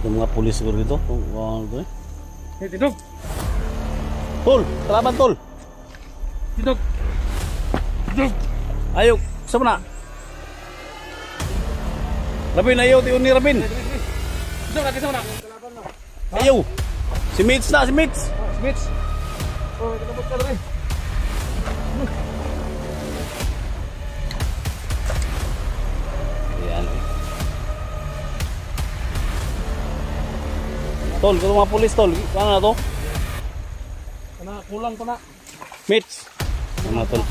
Yung mga pulis siguro dito. Ano ito eh? Hey, Tidog! Tol! Kalaban tol! Tidog! Tidog! Ayaw! Saan mo na? Rabin, ayaw! Tiyon ni Rabin! Tidog na, kisama na! Ayaw! Si Mitch na! Si Mitch! Si Mitch! Oh, kinabot ka na rin! Ayan eh. Tol, ito mga pulis tol. Ano na to? Kulang pa na. Mitch! Ano na tol?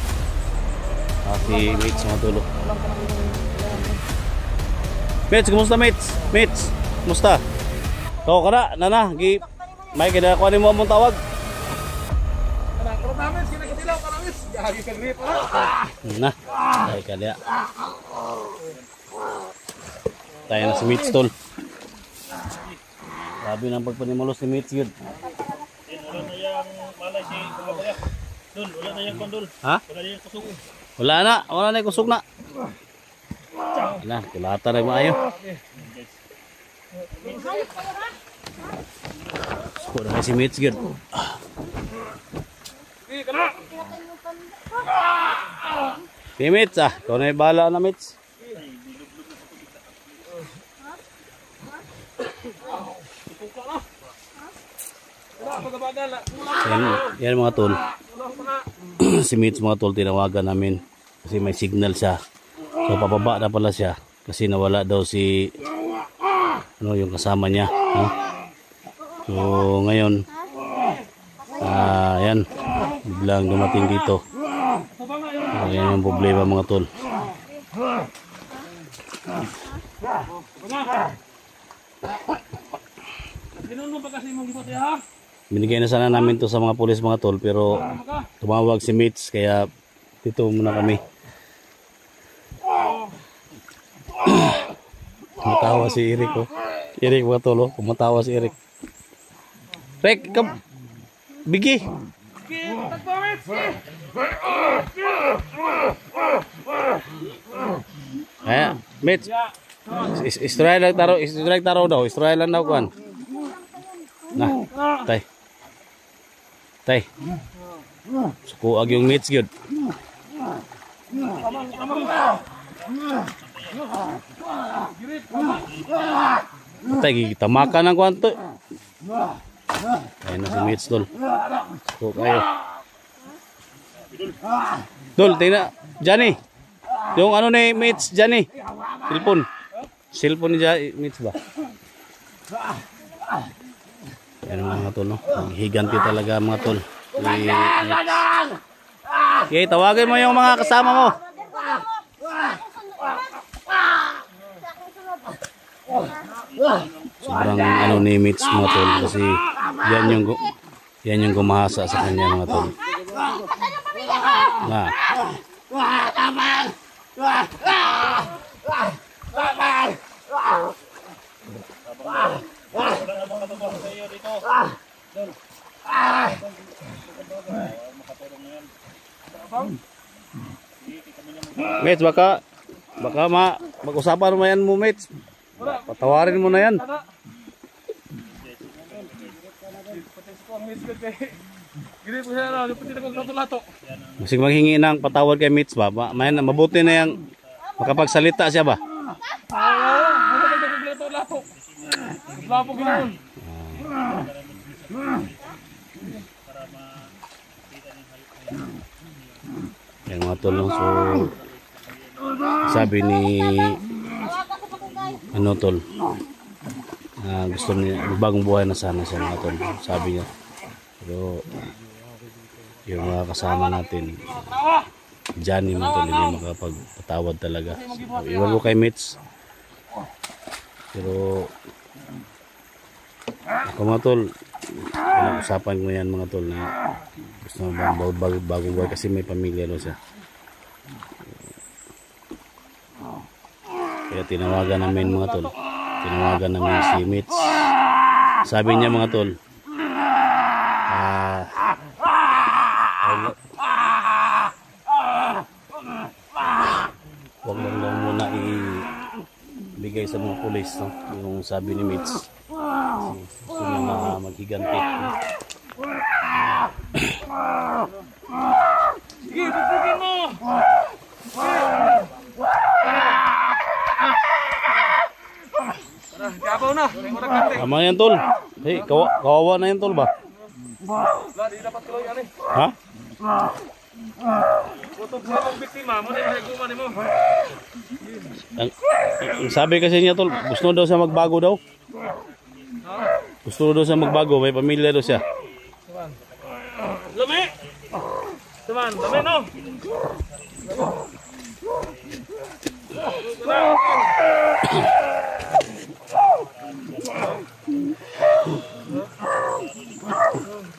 Si Mitch mga tulo. Kulang pa na yung... Mitch, kumusta Mitch? Mitch, kumusta? Tao ka na, nana. May kinakuha ni mo mong tawag. Karot namin, sinagkatilaw ka namin. Gagi ka grip. Na, ay kaya. Tayo na si Mitch tol. Sabi ng pagpanimalos si Mitch yun. Wala na yung malay si Kumabaya. Dul, wala na yung kondol. Ha? Wala na yung kusog. Wala na yung kusog na. Wala, kulata na yung maayo. Suko na si Mitch yun. Si Mitch ikaw na yung bahala na Mitch. Yan mga tol. Si Mitch mga tol, tinawagan namin kasi may signal siya. So papaba na pala siya kasi nawala daw si yung kasama niya, no? So ngayon yan biglang dumating dito. So, yan yung problema mga tol. Binigay na sana namin to sa mga pulis mga tol, pero tumawag si Mitch kaya dito muna kami. Kumatawa si Eric oh. Eric mga tol oh. Kumatawa si Eric. Rek, Bigi. Mitch. Istroy lang daw kan. Nah, tay. Sukuag yung Mitch gyud. Tay gitamakan ang kwanto. Ayun na si Mitch tol. Sukuk ayo. Dol, tingnan. Johnny. Yung ano ni Mitch, Johnny. Cellphone ni Mitch ba? Yan mga tol, no? Higanti talaga mga tol. Okay, tawagin mo yung mga kasama mo. Sobrang ano ni Mitch mga tol kasi yan yung gumahasa sa kanya mga tol. Nah. Mitch, baka mag-usapan mo yan mo Mitch. Patawarin mo na yan. Masing maghingi ng patawad kay Mitch ba? Mabuti na yang makapagsalita siya ba? Yan mga tol, so sabi ni tol, gusto niya bagong buhay na sana siya mga tol, sabi niya. Pero yung mga kasama natin, Johnny mga tol, hindi makapagpatawad talaga. So, iwan ko kay Mitch. Pero ako mga tol, usapan ko yan mga tol na gusto na bagong buhay kasi may pamilya no siya. Kaya tinawagan namin mga tol. Tinawagan namin si Mitch. Sabi niya mga tol, wag lang daw muna ibigay sa mga pulis, no? Yung sabi ni Mitch. Gusto niya maghiganti. Sige, bubugin mo! Tara, kabaw na. May muna kante. Tama yan, tol. Hey, kawawa na yan, tol ba? Wala, di dapat tuloy yan eh. Ha? Tutok sa mga biktima, mo na yung mahiguman mo. Ang sabi kasi niya, tol, gusto daw siya magbago daw. Gusto daw siya magbago, may pamilya daw siya. Lumi! Tuman, lumi no!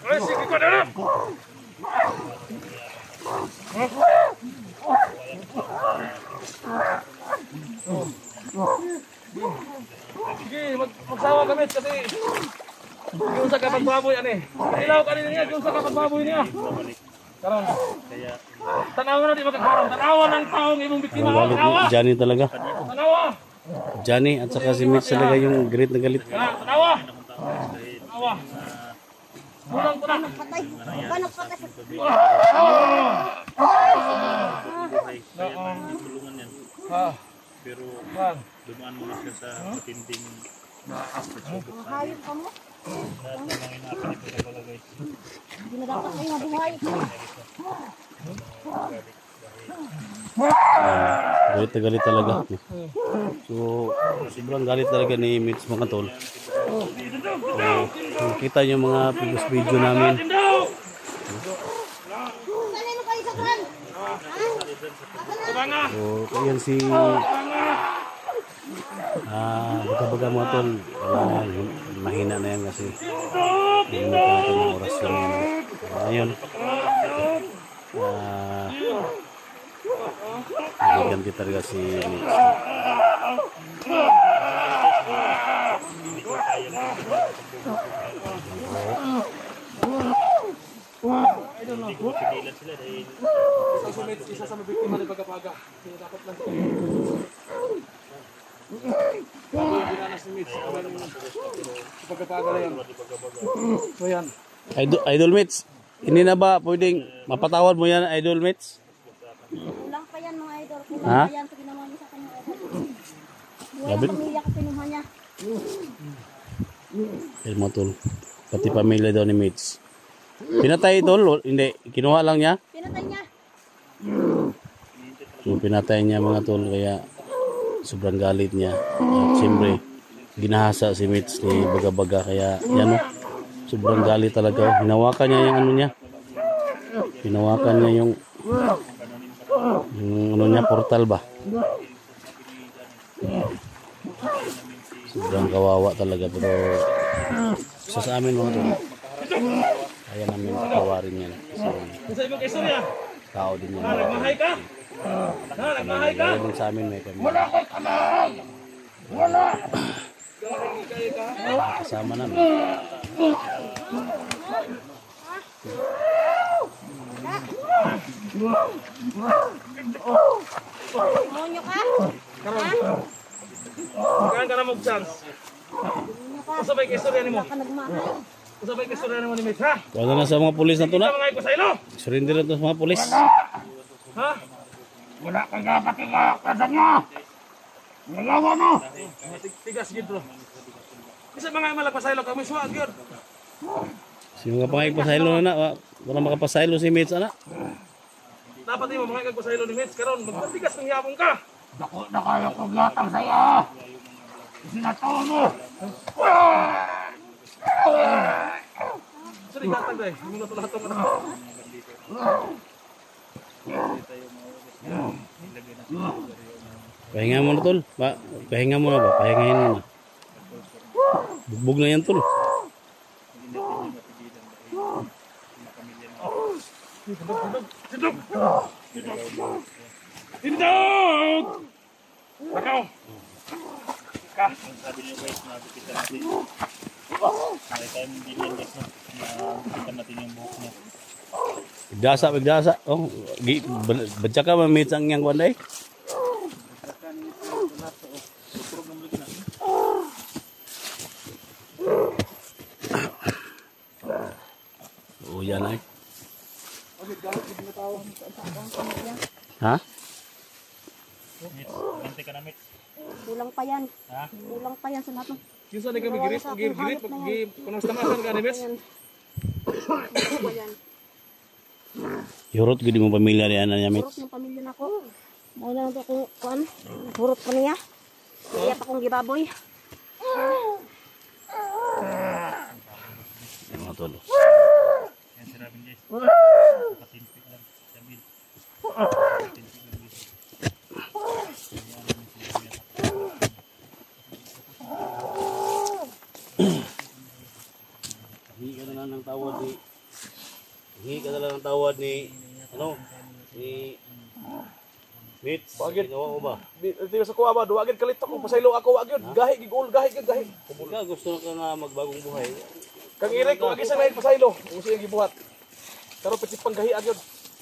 Ay, sige ko na lang! Sige, magsawa kami kasi yung sa kapagbaboy yan eh. Ilaw ka rin niya, yung sa kapagbaboy niya. Karon. Tanawa na di magkakaroon. Tanawa ng taong imong biktima. Galit Tanawa! ni Johnny talaga. Tanawa! Johnny at saka si Mitch talaga yung galit na galit. Tanawa! Tanawa! Bulang ko na. Patay. Paano patay sa Pero dumaan mo na siya sa matinding hayop ka mo? lahat ng mga inaapit ito talaga guys. Hindi na dapat kayo mabuhay. Galit na galit talaga. So, sobrang galit talaga ni Mitch mga tol. So, kita niyo mga previous video namin. Saan mo kayo sa kan? Tanga! So, ayan si baga mga tol. Wala na yan. Mahina na yan kasi hindi natin ng oras lang yan. Ngayon, ganti talaga si Mitch. Isa sa mga biktima ng pagkapaga. Sino dapat lang sila. Binanas ni Mitch. Pagkapaga na yan. So yan. Idol Mitch, hindi na ba pwedeng mapatawad mo yan, Idol Mitch? Kulang pa yan mga idol. Kulang Ha? pa yan sa ginawa niya sa kanyang idol. Walang Labit. pamilya ka pinuha niya. Ayun mga tol, pati pamilya daw ni Mitch. Pinatay tol, hindi, kinuha lang niya. Pinatay niya. So pinatay niya mga tol, kaya sobrang galit niya. At siyempre, ginahasa si Mitch ni Baga-Baga, kaya yan o, sobrang galit talaga. Hinawakan niya yung ano niya. Hinawakan niya yung ano niya, portal ba? Sobrang kawawa talaga, pero sa amin mga tol, kaya namin patawarin yan. Sa ibang istorya. Tao din yan. Nagmahay ka? Nagmahay ka? Kaya din sa amin may pamilya. Kasama namin. Monyo ka? Kaan ka na mag-chance. Monyo ka? Usabay ka istorya ni mo. Ka nagmahay. Usabay ka istorya ni mo ni Mitch, ha? Wala na sa mga pulis na to na. Ito mga ipasaylo. Surrender na to sa mga pulis. Ha? Wala kang dapat ikakasan niya. Nalawa mo. Tigas gid bro. Kasi mga malagpasaylo kami suwag yun. Sino nga pangay pasaylo na na? Wala makapasaylo si Mitch ana. Dapat mo mga kagpasaylo ni Mitch karon magtigas ng yapon ka. Dako na kayo kong latang saya. Sinatawa mo. Sorry gatag dai. Mo na to lahat ng Pahinga mo na tol. Pahinga mo na ba? Pahingahin mo na. Bugbog na yan tol. Tindog! Bakaw! Sabi niyo guys, nabikitan natin. May time din yan guys, no? Nabikitan natin yung buhok niya. Bigdasa. Oh, badya ka ba Mitch ang yang kwanday? sa akong pamilya. Ha? Mitch, ganti ka na, Mitch. Kulang pa yan. Ha? Kulang pa yan sa lahat ng Yung sa kami girit, girit, kunang tamasan ka ni Mitch. yan. Kulang pa yan. Yurot gid mo pamilya ni ana niya Hurot Mitch. ng pamilya na ko. Mao na lang to kung kuan. Hurot pa niya. Kaya pa kong gibaboy. Yung mga tol. Yan si Robin, guys. Nakatinpik lang. Sabil. Nakatinpik lang, guys. Hingi ka na lang ng tawad ni Hingi ka na lang ng tawad ni ano? Ni Mitch. Bakit? Ginawa ko ba? Di sa kuha ba, duwagid kalit ako, pasaylo ako, wagid, gahi, gigol, gahi, gahi. Ikaw gusto ka nga magbagong buhay. Kang Eric, wag isa na pasaylo, kung siya gibuhat. Pero pagsit pang gahi agad.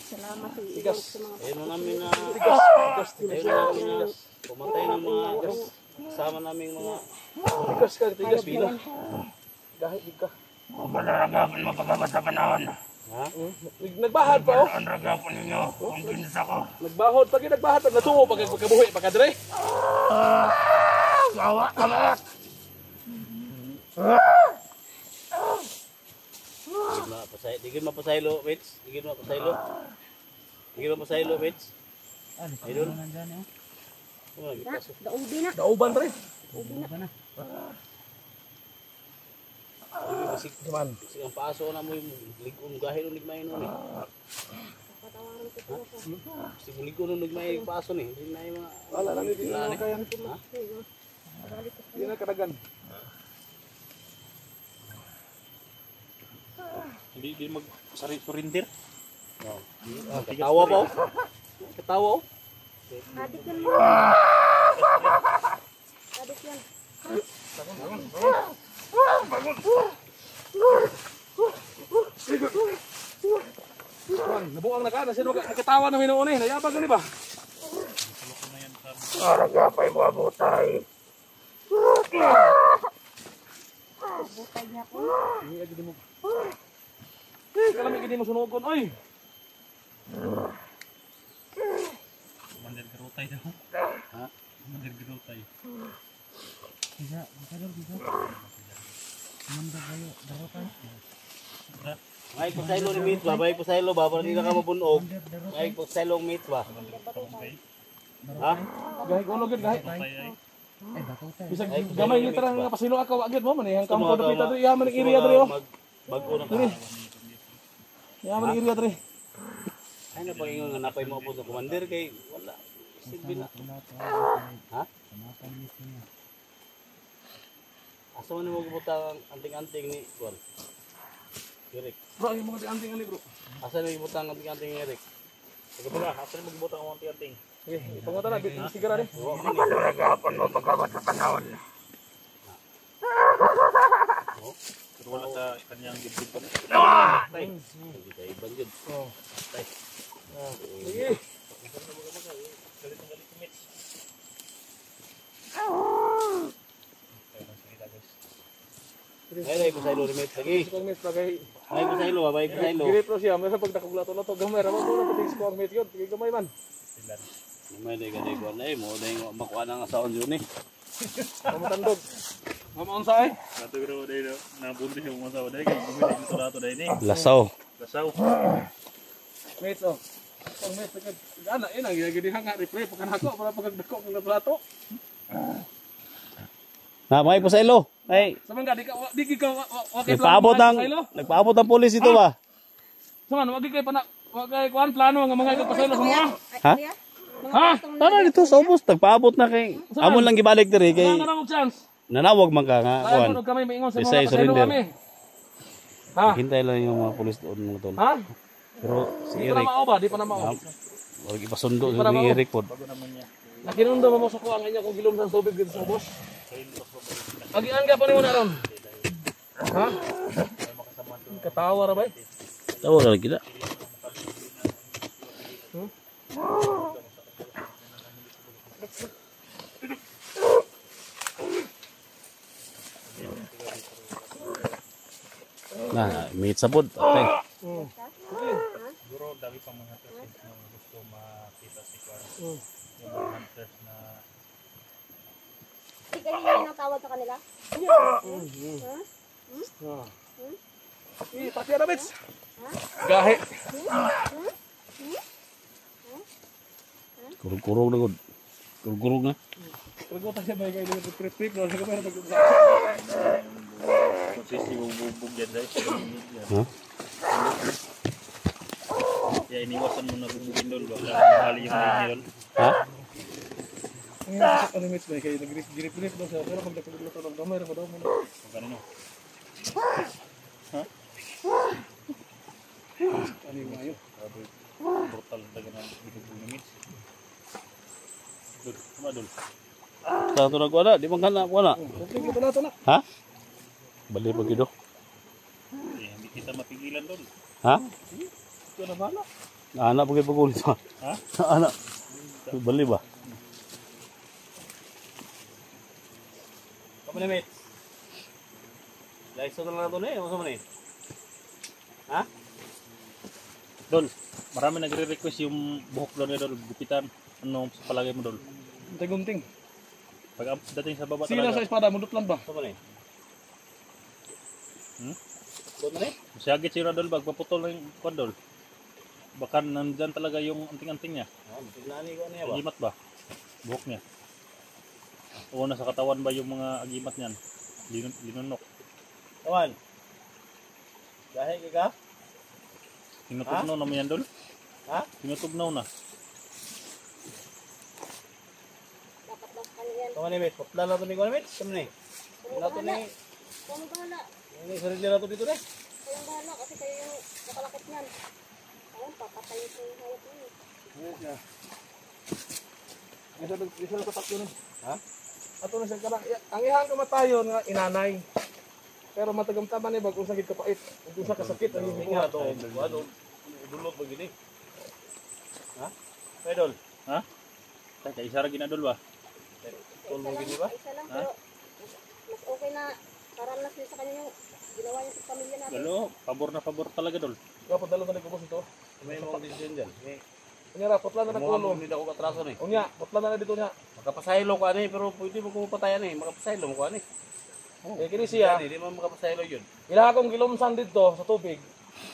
Salamat sa iyo Tigas. sa mga Ayaw na namin na Tigas, tigas, ayaw na namin na pumatay ng mga kasama naming mga tigas ka, tigas, bila. Gahi, gig ka. Mapalaragapon mo pagkabat sa panahon. ha? Nagbahad pa, oh. Ang ragapon ninyo, kung kinsa ko. Nagbahod, pag nagbahad, pag natuho, pag pagkabuhi, pagkadre. Gawa ka ba? Digin mapasaylo, Mitch. Digin mapasaylo. Digin mapasaylo, Mitch. Idol. Oh, nagpaso. daubi na. Dauban, pre. Basik naman. Basik ang paso na mo yung ligong gahil unig may nun eh. Patawaran ko sila sa Basik ligong unig may paso ni. Hindi na yung mga Wala lang, hindi na kaya. ha? Hindi na kadagan. Hindi mag-surrender. Katawa pa oh. Katawa oh. Adik yan mo. Adik yan. Nabuang na ka, nasino ka, nakatawa na minuon eh, nayabag ka ni ba? Ragapay mo abutay. Butay niya ko. Hindi ka mo. Kalamig hindi mo sunugon, oy! Commander Garutay daw. Ha? Commander Garutay. May pasaylo ni Mitch ba? May pasaylo ba? Para hindi na ka mabunog. May pasaylo ang Mitch ba? Ha? Gahi ko logid, gahi. Ay, Bisag gamay ni tarang nga pasilo ako agad mo man eh, ang kampo Gusto mo dapita ka diri, yaman ang area diri oh. Bago na ka. Yaman ang area diri. Ay na pangingon nga napay mo po sa commander kay wala. Silbi na. Ha? Asa man mo gibutang ang anting-anting ni Juan? Eric. Bro, yung mga anting ali bro. Asa na gibutang ang anting-anting ni Eric? sige pala, after magbutang ang anting-anting. Okay, pangutan na, sigara ni. Ragapon mo pagkabat sa panahon. Pero wala sa kanyang dibdib pa. Hindi tayo ibang yun. Sige. Galit ang galit ni Mitch. Ay, pasaylo ni Mitch. Lagi. Kung mes bagay. Ay, pasaylo ba? Ay, pasaylo. Gire pro siya, may sa pagdakuglato-lato gamay ra mo na pati ko ang met yun, tigay gamay man. May day ka day ko na eh. Mo day makuha ng asaon yun eh. Pamatandog. Mamaon sa ay. Nato pero dahil nabuntis yung mga sawa dahil kaya bumili dito lato dahil ni. Lasaw. Lasaw. Mates oh. Ang mates agad. Ana ina gidi hanga replay pagkanako para pagdako ng plato. Na, may pasaylo. Ay, Saman ka di ka nagpaabot ang pulis ito ba? Saman wag kay pana wag kay kuan plano nga mga pasaylo sa mga. Ha? Ha? Tara dito sa ubos. Nagpaabot na kay. Amon lang gibalik diri kay Wala na nang chance. nanawag man ka nga. Ay Kuan. mo kami maingon sa Bisay mga pasaylo surrender. kami. Ha? Hintay lang yung mga pulis doon mga tol. Ha? Pero si Di pa na Eric, mao ba? Di pa na mao. wag ipasundo Di pa na ni mao. Eric pod. Nakinundo mo sa kuha nga niya kung gilom sa tubig dito sa ubos. Agian ka pa ni mo na ron. Ha? Katawa ra ba? Tawo ra kita. Nah, meet sa pod. Okay. sabi pang mga hunters na gusto makita si Kwan. Yung mga hunters na Hindi kayo yung natawag sa kanila? Pati na, Mits. Gahe. Kurog-kurog na gud. Kurog-kurog na. Pagkutan siya ba kayo ng trip-trip. Sa kamera pagkutan. posisi bubog yan guys. Ha? Ya iniwasan mo na bubugin doon. Baka mahali yung linya doon. Ha? Ang sa ano, Mits ba kayo nag-grip-grip daw siya. Pero pag nagpagluto ng gamay, na daw mo na. Magkano no? Ha? Ano yung mayo? Grabe. Brutal talaga na binubog ni Mitch. Dul, kuma dul. Tato na ko na, di mangkana ko na. Okay, ito na ito na. Ha? Bali pa gido. Hindi kita mapigilan doon. Ha? Ito na bala. Anak pagay pagulit ha. Ha? Anak. Bali ba? Kamu na, Mits. Laiso na lang ito na eh. Masa man eh? Ha? Dol, marami nagre-request yung buhok doon ni Dol, gupitan. Ano sa palagay mo Dol? Gunting-gunting. Pag dating sa baba Sila sa talaga. espada, mundutlan ba? Masa man eh? Hmm? Doon man eh? Masyagit siya Dol, magpaputol ng kwan Dol. Baka nandyan talaga yung anting-anting niya. Tignan ko niya ba? Agimat ba? Buhok niya. O nasa katawan ba yung mga agimat niyan? Linunok. Kawan. Gahe ka? Tinutugnaw naman yan Dol. Ha? Tinutugnaw na. Dapat lang sa kanila yan. Kawan ni Mits. Putla na ito ni Kawan Mits. Kamu ni? Wala ito ni... Kayong bahala. Ini sarili na ito dito na. Kayong bahala kasi kayo yung nakalakit niyan. Ayun, papatayin ko yung hayop niyo. Isa na tatak yun. Ha? Ato na siya ka ang ihang kamatayon nga inanay. Pero matagamtaman ni bag usagid ka pait. Kung sa kasakit ang Hindi buhat. nga ito. Ano? Dulot ba gini? Ha? Pedol. Ha? Kaya isa ra ginadol ba? Tol mo gini ba? Isa lang, pero mas okay na karanas niyo sa kanya yung ginawa niya sa pamilya natin. Dalo, pabor na pabor talaga Dol. Dapat dalo na kubos ito. May mga decision dyan. Unya ra putla na Mga nagkulo. hindi ako katraso ni. Unya, putla na dito niya. Makapasaylo ko ani pero pwede mo ko patayan ni. Makapasaylo mo ko ani. Eh kini siya, Hindi mo makapasaylo yun. ila akong gilumsan dito sa tubig.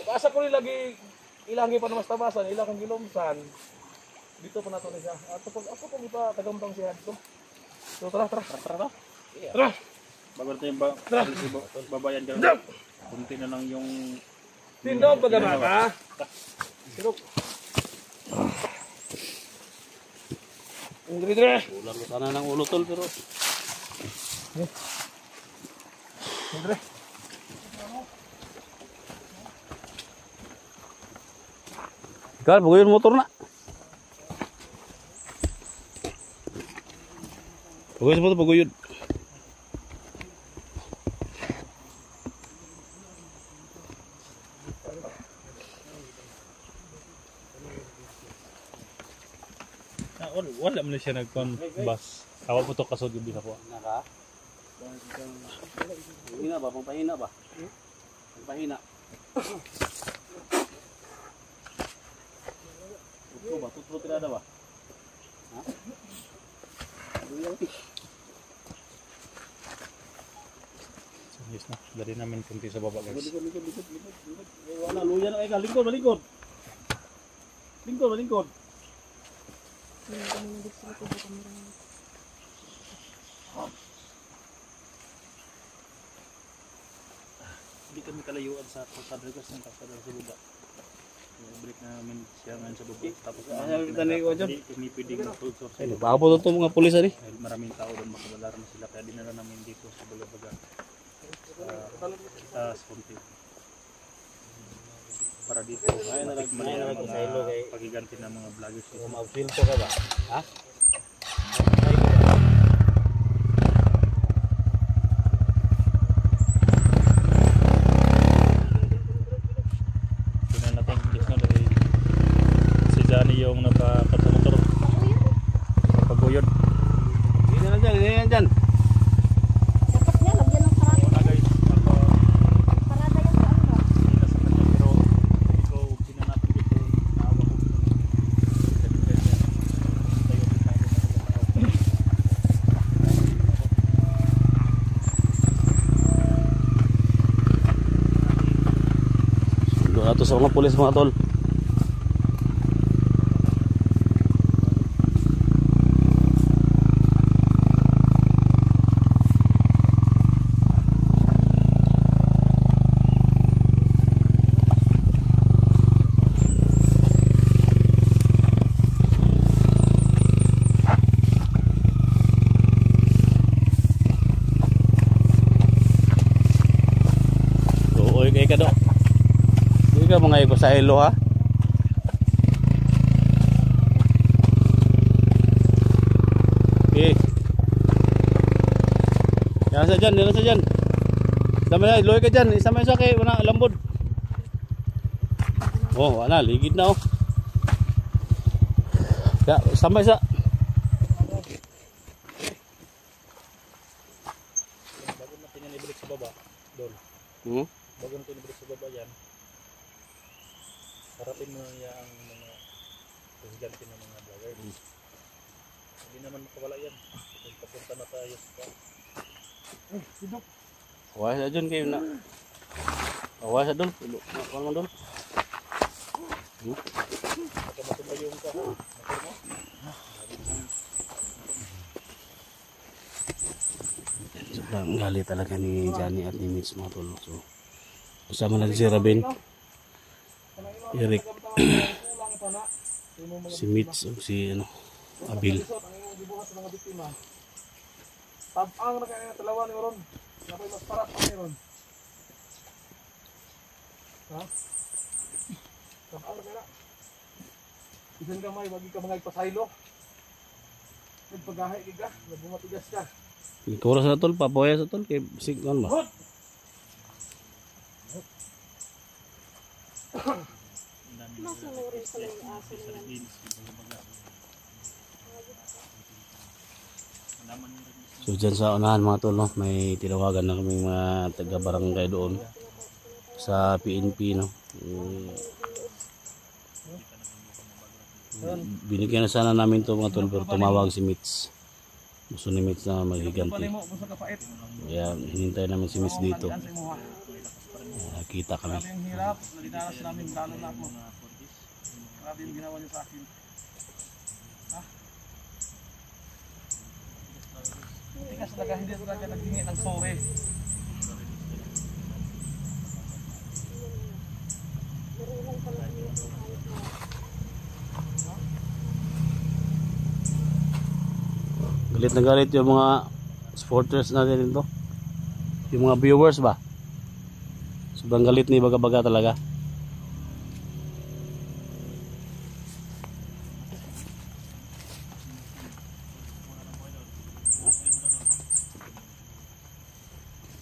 Asa ko ni lagi ilangi pa namas tabasan, ila akong gilumsan. Dito pa nato ni siya. Ato ko ipa tagampang siya dito. So tara. Tara. Bago tayo babayan ka. Kunti na lang yung Tindog pa gana ka. Sirok. Dire. Ulang ko sana ng ulo tol pero Dire. Ikaw, pagawin motor na. Pagawin sa motor, pagawin. wala mo na siya nagpang-bus. Hawag mo to kasod yung bisa ko. Naka? Pahina ba? Pangpahina ba? Pangpahina. Tutro ba? Tutro tirada ba? Ha? So, yes na. Dari namin kunti sa baba guys. Likod. Wala, luya na. Lingkod. Lingkod. Hindi kami kalayuan sa pagkadregas ng kasada sa buga. Balik namin siya ngayon sa buga. Tapos kita ni Ojon. hindi pwedeng matulog sa Ay, nagpapabot ito mga pulis ani. dahil maraming tao doon makabalar na sila kaya dinala namin dito sa Bulabaga sa Sonte para dito Ay, matikman ay, ang nagkasaylo mga kay- pagiganti ng mga vloggers dito. Mag-filto ka ba? Ha? Tingnan natin yung English na dahil si Johnny yung napakasamotor napaguyod. Hindi na dyan. Dapat niya, lagyan ng parada. Wala guys, Parada yan sa ano ba? hindi na sa kanya pero ikaw tingnan natin dito ato sa mga pulis mga tol. Oy kay kado. Di ka mga iko sa ilo ha. Eh. Yan sa dyan. Sama na, loy ka dyan. Isa may sakay, wala lambod. Oh, wala, ligid na oh. Ya, sampai sa. Bago natin yan ibalik sa baba, Dol. Bago natin ibalik sa baba yan, harapin mo niya ang mga presidente ng mga vlogger. Hindi naman makawala yan. Papunta na tayo sa Awas sa dyan kayo na. Awas sa dol. Awas mo dol. baka matumayo yung kaho. Sobrang galit talaga ni Johnny at ni Mitch mga tol. So, kasama natin si Rabin, Eric, si Mitch o si ano, Abil. Tabang na kaya talawa ni Ron. Napay mas parat pa ni Ron. Ha? Tabang na kaya. Isan ka may wagi ka mga ipasaylo. Nagpagahay ka, nagbumatigas ka. Ikuras na tol, papoya sa tol, kay signon ba? Hot! Masunurin pala yung aso na yan. So dyan sa unahan mga tol, no, may tinawagan na kami mga taga-barangay doon sa PNP, no. Binigyan na sana namin to mga tol, pero tumawag si Mitch. Gusto ni Mitch na maghiganti. Mo busa ka pait. Kaya hinintay namin si Mitch dito. Yan sa imuha. Nakita kami. Grabe yung hirap na dinaras namin, lalo na ako. Grabe yung ginawa niyo sa akin. Ha? Hindi talaga naghingi ng sorry. Galit na galit yung mga supporters natin dito. Yung mga viewers ba? Sobrang galit ni baga-baga talaga.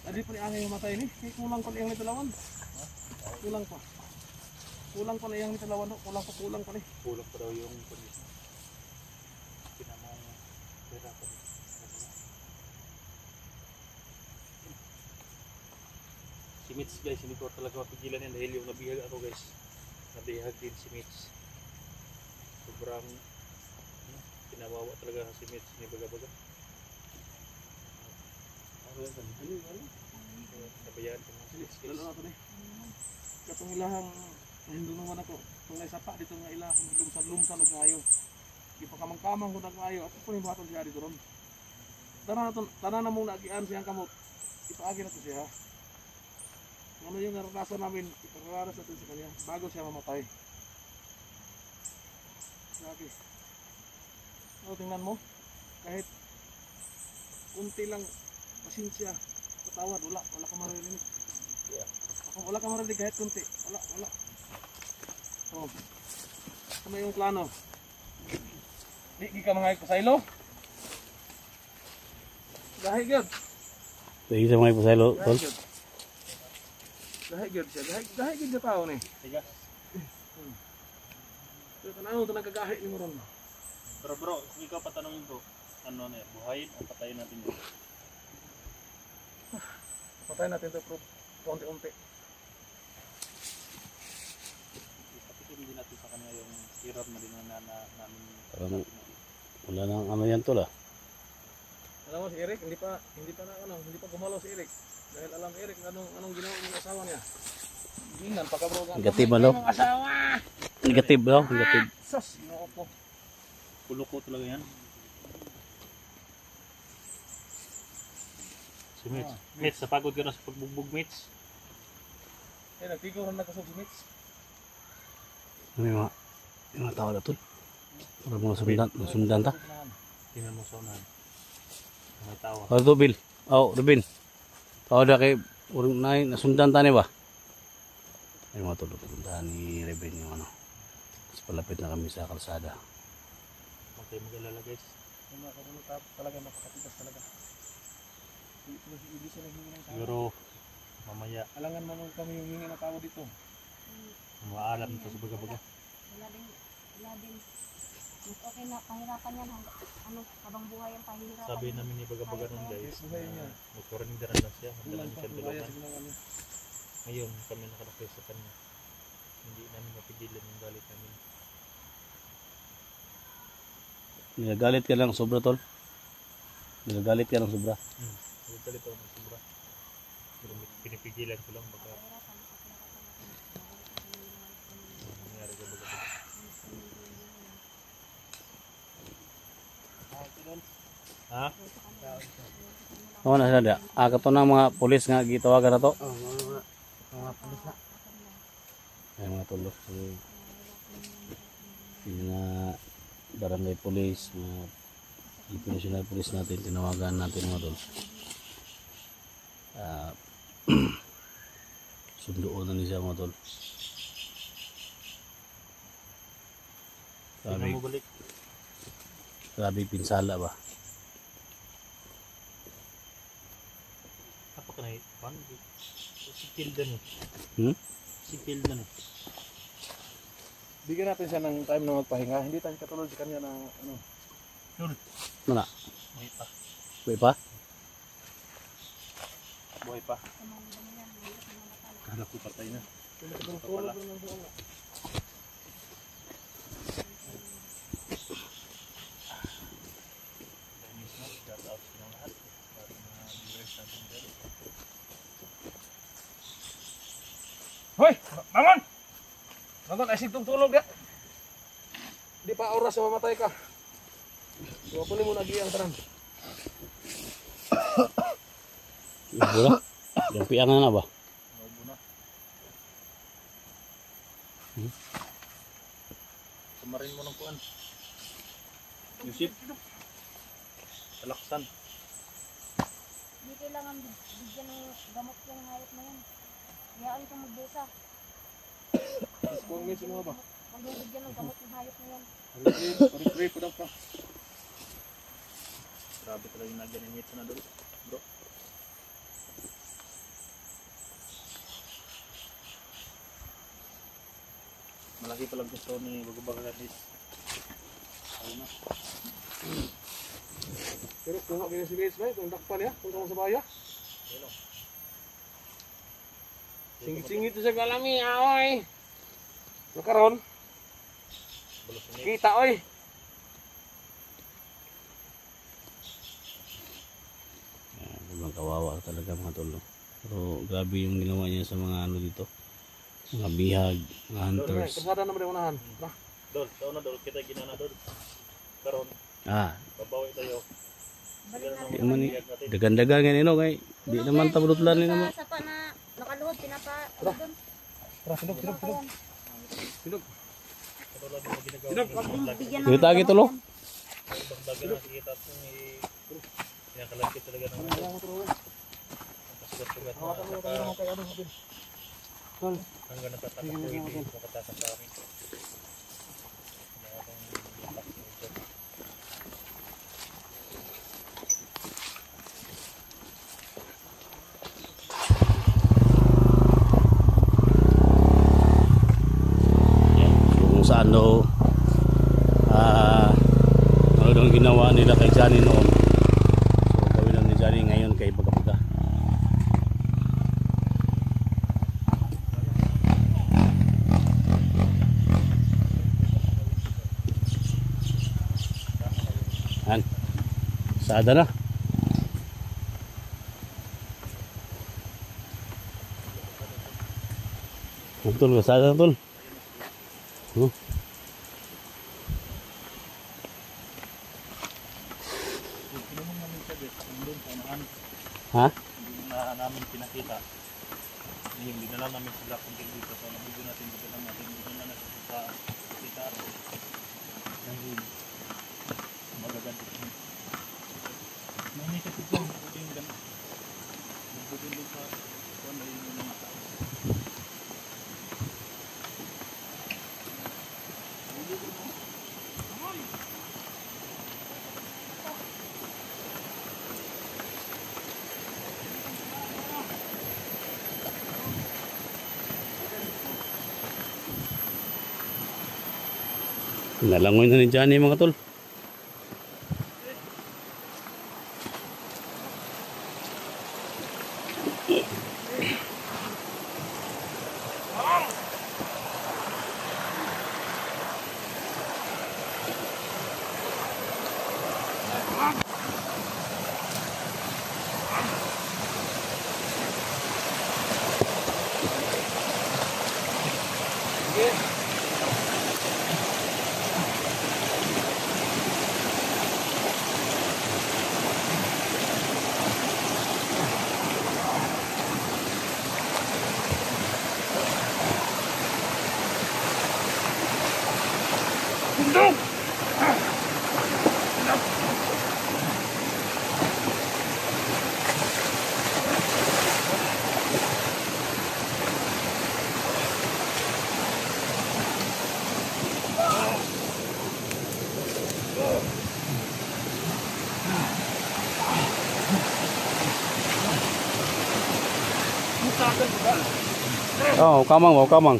Adi pa ni angay yung matay ni. Kaya kulang pa niyang nitalawan. Kulang pa. Kulang pa niyang nitalawan. Kulang pa ni. kulang pa daw yung kondisyon. Pinamang pera pa. Si Mitch guys, hindi ko talaga mapigilan yan dahil yung nabihag ako guys. Nabihag din si Mitch. Sobrang pinawawa talaga si Mitch ni baga-baga. Nabayaan ko mga Mitch guys. Dalo na ito ni. Katong ilahang hindunungan ako. Kung may sapa dito nga ilahang lumsan-lumsan o ngayo. Ipakamang-kamang ko na ngayo. At po yung batang siya dito ron. Tanan na mong nagian siyang kamot. Ipaagi na ito siya. Ano yung naranasan namin, ipagkakaras natin sa kanya bago siya mamatay. Grabe. O, tingnan mo. Kahit kunti lang pasensya, patawad, wala ka maririnig. Wala ka maririnig kahit kunti. Wala. O, ano yung plano? Di ka mga pasaylo? Gahi gyud. Ito sa mga ipasaylo, tol. Gahi gyud siya. Gahi gyud ka tao ni. Tiga. Pero tanaw ito nagkagahi ni mo ron. Pero bro, kung ikaw patanongin ko, ano na buhayin o patayin natin yun? Patayin natin ito pero unti-unti. Ipatikin din natin sa kanya yung hirap na din na namin. Parang wala nang ano yan tol ah. Alam mo si Eric, hindi pa gumalaw si Eric. Dahil alam Eric anong ginawa ng asawa niya. Inan, pagkabroga. Negative malo. Negative daw, negative. Sus, no. Pulo ko talaga yan. Si Mitch. Mitch, napagod ka na sa pagbugbog, Mitch. Eh, nagtigaw na nagkasog si Mitch. Ano yung mga tao na tol? Para mga sundan ta. Tingnan mo sa unahan. May tawa. Oh, Rubil. Oh, Rubin. Tao na kay urang nasundan ta ni ba? Ay mga tol, sundan ni Rubin yung ano. Mas palapit na kami sa kalsada. Huwag kayo mag-alala, guys. Yung mga karulo talaga, napakatigas talaga. Hindi siya naghingi ng tao. Siguro, mamaya, Alangan mo kami yung hingi ng tao dito. maalam nito sa baga-baga. Wala din. Mas okay na, pahirapan yan hanggang, habang buhay ang pahirapan. Sabi namin ni baga-baga nun, guys, Buhay niya. magkarindaran lang siya. Handa namin siya tulungan. Ngayon, kami nakarakwes sa kanya. Hindi namin mapigilan yung galit namin. Nagagalit ka lang sobra tol. Nagagalit ka lang sobra. Galit ako ng sobra. Pero pinipigilan ko lang baka nangyari ka baga-baga. Ha? Oo na sila. Kato ng mga pulis nga gitawagan na to. Mga pulis na. Ay mga tulok. Yung mga barangay police, mga international police natin, tinawagan natin mga tol. Sundoon na niya mga tol. Tingnan mo balik. Grabe pinsala ba? Apa ka na eh? Paano? Si Kildan eh. Si Kildan eh. Bigyan natin siya ng time na magpahinga. Hindi tayo katulad sa kanya na ano. Mana? May pa. Buhay pa? Buhay pa. Kala ko patay na. Pala. Hoy! Bangon! Bangon, ay sigtong tulog ya. Di pa oras na mamatay ka. Kunin mo na giyang tanan. Bura? Yung piangan na ba? Naubo na. Sumarin mo ng kuan. Yusip. Talaksan. Hindi kailangan bigyan ng gamot yung hayop na yan. Hayaan kang magbusa. Kung minsan mo ba? Huwag mo bigyan ng gamot yung hayop na yan. Pari-pari po daw ka. Grabe talaga yung naganimit na doon. Bro. Malaki palang gusto ni Bago-Baga guys. Ayun na. Pero kung ako si Gates na, kung dakpan ya, kung sa baya. Ayun o. Singit-singit sa galami, oy. Nakaron, Balos ni kita oy. Ibang kawawa talaga mga tol. Pero grabe yung ginawa niya sa mga ano dito. Mga bihag, mga hunters. Kasada naman yung unahan. Dol, sa una Dol, kita ginana Dol. Karon, babawi tayo. Balik na Di naman ni dagan-dagan ngayon ino kay di naman tabulutlan ni naman. Sa sapa na nakaluhod, pinapa. Tara, sinog. Sinog. Katulad yung ginagawa ng Bigyan Kita lagi tulo. ibang daga na nakikita itong pinakalagkit talaga ng kasugat-sugat na hanggang natatakot ko hindi makatakas sa amin. Kung saan daw ano daw ginawa nila kay Johnny noon. So gawin lang ni Johnny ngayon kay Baga-Baga. Yan. Sada na. Tol, kasada tol. Pinunong namin siya guys, nandun sa unahan. Ha? Hindi na namin pinakita. Ngayon, dinala namin sila kunting dito. So, nabigyan natin, dinala natin sa kita. Ngayon, magaganti. May kasi ito, pwedeng ganun. Pwedeng doon sa kuwan na yun yung tao. Nalangoy na ni Johnny mga tol. Oh, kamang mo, kamang.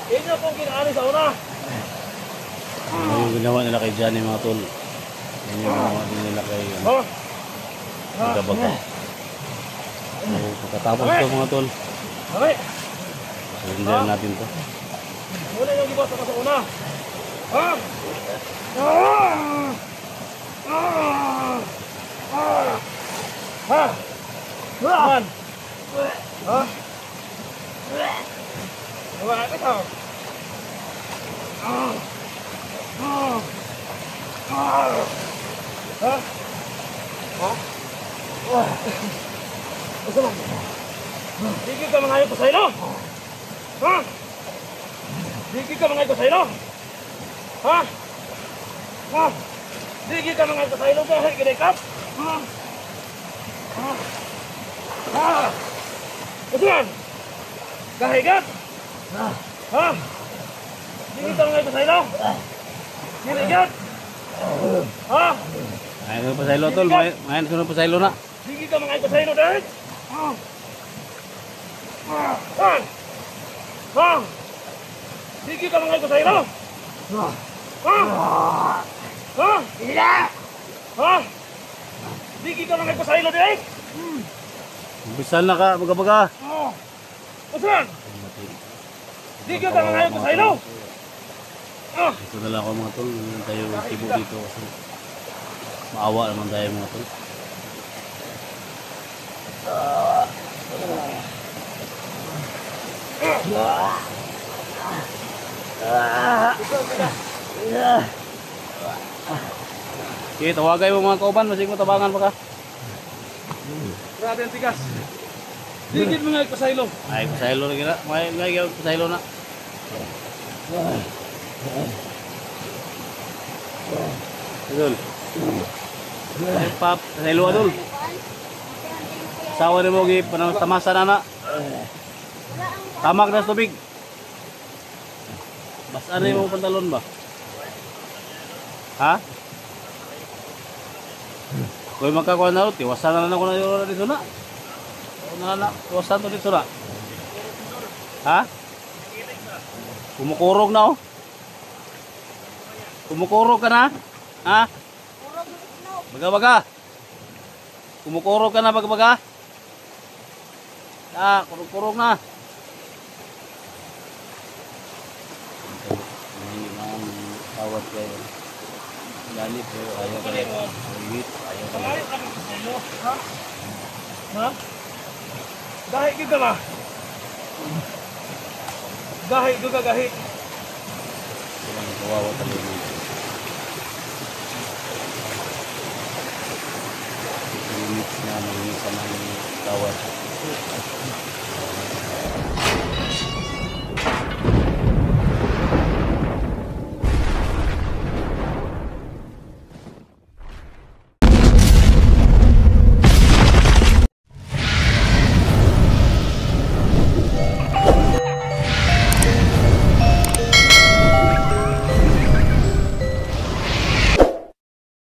Inyo pong kinaani sa una. Ano yung ginawa nila kay Johnny mga tol? Yan yung ginawa din nila kay Baga-Baga. So, pagkatapos ito mga tol, Okay. surrenderan natin to. Muna yung gibasa ka sa una. Ha? Ha? Man. Ha? Wala ka ito. Ha? Ha? Asa man? Sige ka mga ko sa ilo. Ha? Sige ka mga ko sa ilo. Ha? Ha? Sige ka mga ko sa ilo dahil ginikap. Ha? Ha? Ha? Asa man? Kahigat? Ha? Sige ka mga ko sa ilo. Ginikap? Ha? Mayan sunod pa sa ilo tol, mayan sunod pa sa ilo na. Sige ka mga ko sa ilo dahil. Ha? Ha? Ha? Sige ka mga ko sa ilo. Ha? Ha? Sila! Ha? Sige ka mga ko sa ilo dahil. Bisan na ka, Baga-Baga. Asan? Sige ka mga ko sa ilo. Ito na lang ako mga tol, hindi tayo tibo dito kasi maawa naman tayo mga tol. Okay, tawagay mo mga kauban, masig mo tabangan pa ka. Grabe ang tigas. Digit mga ko sa ilo. Ay, pasaylo na gina, may pasaylo na. Idol. Ay, pap, pasaylo adol. Sawa ni mo gi panang tamasa na na. Tamak na sa tubig. Bas ano yung pantalon ba? Ha? Kung magkakuha na rin, tiwasan na ako na yun dito na. Tiwasan to dito na. Ha? Kumukurog na oh. Kumukurog ka na? Ha? Puro gitno. Baga-baga. Kumukurog ka na baga-baga? Ah, kurog-kurog na. Awat kayo. Galit kayo. Ayaw kayo. Ayaw kayo. Ha? Gahi kita ba? Gahi juga gahi. Kawawa talaga. Limits na ng isa ng kawat.